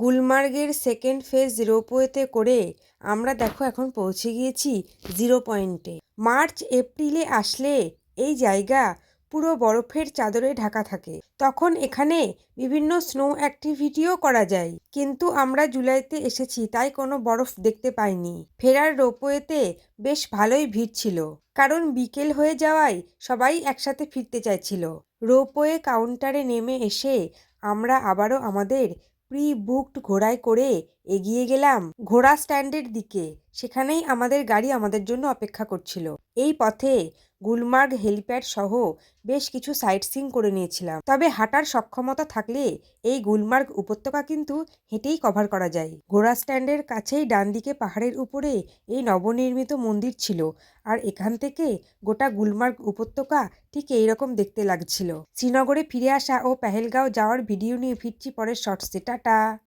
গুলমার্গের second phase রোপওয়েতে করে আমরা দেখো এখন পৌঁছে গিয়েছি জিরো পয়েন্টে। মার্চ এপ্রিলে আসলে এই জায়গা পুরো বরফের চাদরে ঢাকা থাকে। তখন এখানে বিভিন্ন স্নো অ্যাক্টিভিটিও করা যায়, কিন্তু আমরা জুলাইতে এসেছি তাই কোনো বরফ দেখতে পাইনি। ফেরার রোপওয়েতে বেশ ভালোই ভিড় ছিল, কারণ বিকেল হয়ে যাওয়ায় সবাই একসাথে ফিরতে চাইছিল। রোপওয়ে কাউন্টারে নেমে এসে আমরা আবারও আমাদের প্রি বুকড ঘোড়ায় করে এগিয়ে গেলাম ঘোড়া স্ট্যান্ডের দিকে। সেখানেই আমাদের গাড়ি আমাদের জন্য অপেক্ষা করছিল। এই পথে গুলমার্গ হেলিপ্যাড সহ বেশ কিছু সাইট সিইং করে নিয়েছিলাম। তবে হাঁটার সক্ষমতা থাকলে এই গুলমার্গ উপত্যকা কিন্তু হেঁটেই কভার করা যায়। ঘোড়া স্ট্যান্ডের কাছেই ডান দিকে পাহাড়ের উপরে এই নবনির্মিত মন্দির ছিল, আর এখান থেকে গোটা গুলমার্গ উপত্যকা ঠিক এইরকম দেখতে লাগছিল। শ্রীনগরে ফিরে আসা ও পেহেলগাঁও যাওয়ার ভিডিও নিয়ে ফিরছি পরের শর্টসে। টাটা।